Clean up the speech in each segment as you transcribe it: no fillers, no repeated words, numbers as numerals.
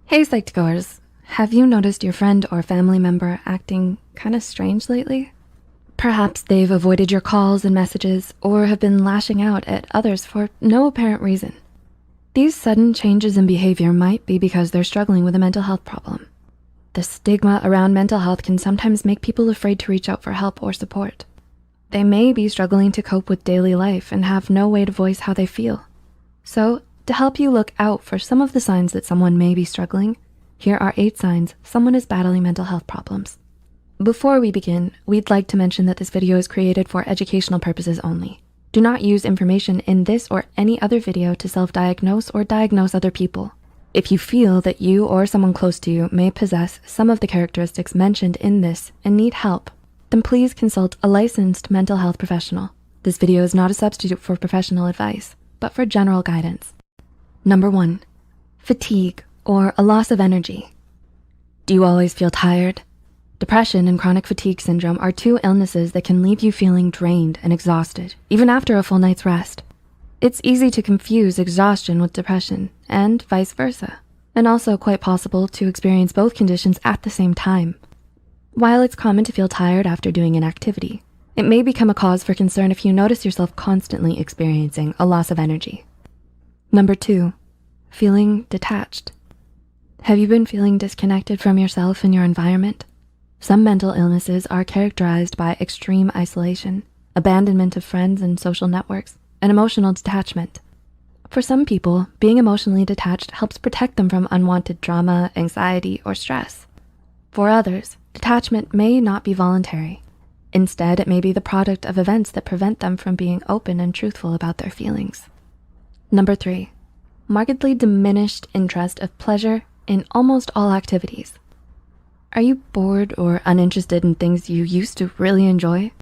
Hey Psych2Goers, have you noticed your friend or family member acting kinda strange lately? Perhaps they've avoided your calls and messages or have been lashing out at others for no apparent reason. These sudden changes in behavior might be because they're struggling with a mental health problem. The stigma around mental health can sometimes make people afraid to reach out for help or support. They may be struggling to cope with daily life and have no way to voice how they feel. So, to help you look out for some of the signs that someone may be struggling, here are 8 signs someone is battling mental health problems. Before we begin, we'd like to mention that this video is created for educational purposes only. Do not use information in this or any other video to self-diagnose or diagnose other people. If you feel that you or someone close to you may possess some of the characteristics mentioned in this and need help, then please consult a licensed mental health professional. This video is not a substitute for professional advice, but for general guidance. Number 1, fatigue or a loss of energy. Do you always feel tired? Depression and chronic fatigue syndrome are 2 illnesses that can leave you feeling drained and exhausted, even after a full night's rest. It's easy to confuse exhaustion with depression and vice versa, and also quite possible to experience both conditions at the same time. While it's common to feel tired after doing an activity, it may become a cause for concern if you notice yourself constantly experiencing a loss of energy. Number 2, feeling detached. Have you been feeling disconnected from yourself and your environment? Some mental illnesses are characterized by extreme isolation, abandonment of friends and social networks, and emotional detachment. For some people, being emotionally detached helps protect them from unwanted drama, anxiety, or stress. For others, detachment may not be voluntary. Instead, it may be the product of events that prevent them from being open and truthful about their feelings. Number 3, markedly diminished interest of pleasure in almost all activities. Are you bored or uninterested in things you used to really enjoy?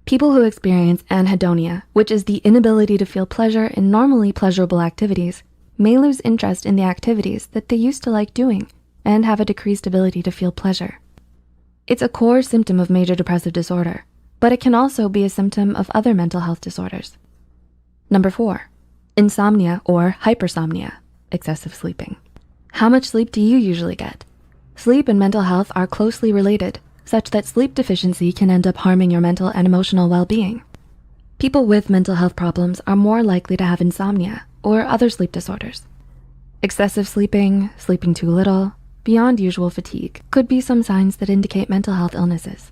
People who experience anhedonia, which is the inability to feel pleasure in normally pleasurable activities, may lose interest in the activities that they used to like doing and have a decreased ability to feel pleasure. It's a core symptom of major depressive disorder, but it can also be a symptom of other mental health disorders. Number 4, insomnia or hypersomnia, excessive sleeping. How much sleep do you usually get? Sleep and mental health are closely related, such that sleep deficiency can end up harming your mental and emotional well-being. People with mental health problems are more likely to have insomnia or other sleep disorders. Excessive sleeping, sleeping too little, beyond usual fatigue could be some signs that indicate mental health illnesses.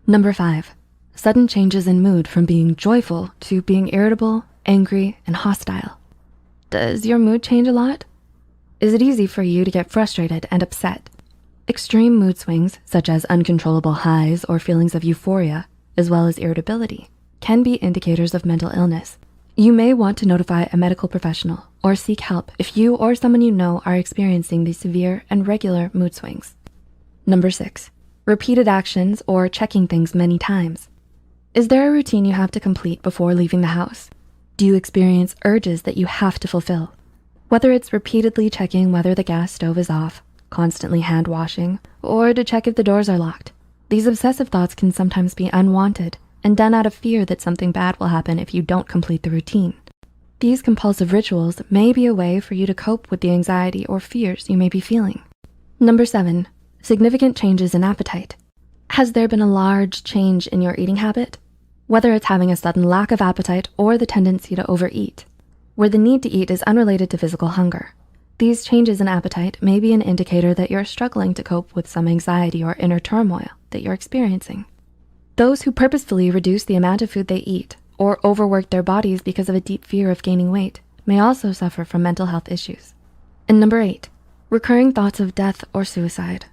Number 5, sudden changes in mood from being joyful to being irritable, angry, and hostile. Does your mood change a lot? Is it easy for you to get frustrated and upset? Extreme mood swings, such as uncontrollable highs or feelings of euphoria, as well as irritability, can be indicators of mental illness. You may want to notify a medical professional or seek help if you or someone you know are experiencing these severe and regular mood swings. Number 6, repeated actions or checking things many times. Is there a routine you have to complete before leaving the house? Do you experience urges that you have to fulfill? Whether it's repeatedly checking whether the gas stove is off, constantly hand washing, or to check if the doors are locked, these obsessive thoughts can sometimes be unwanted and done out of fear that something bad will happen if you don't complete the routine. These compulsive rituals may be a way for you to cope with the anxiety or fears you may be feeling. Number 7, significant changes in appetite. Has there been a large change in your eating habit? Whether it's having a sudden lack of appetite or the tendency to overeat, where the need to eat is unrelated to physical hunger. These changes in appetite may be an indicator that you're struggling to cope with some anxiety or inner turmoil that you're experiencing. Those who purposefully reduce the amount of food they eat or overwork their bodies because of a deep fear of gaining weight may also suffer from mental health issues. And number 8, recurring thoughts of death or suicide.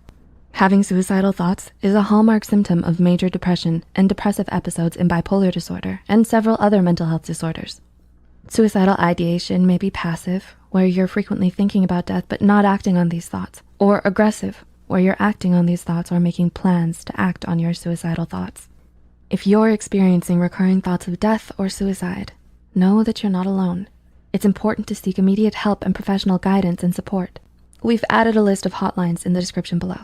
Having suicidal thoughts is a hallmark symptom of major depression and depressive episodes in bipolar disorder and several other mental health disorders. Suicidal ideation may be passive, where you're frequently thinking about death but not acting on these thoughts, or aggressive, where you're acting on these thoughts or making plans to act on your suicidal thoughts. If you're experiencing recurring thoughts of death or suicide, know that you're not alone. It's important to seek immediate help and professional guidance and support. We've added a list of hotlines in the description below.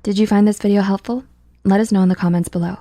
Did you find this video helpful? Let us know in the comments below.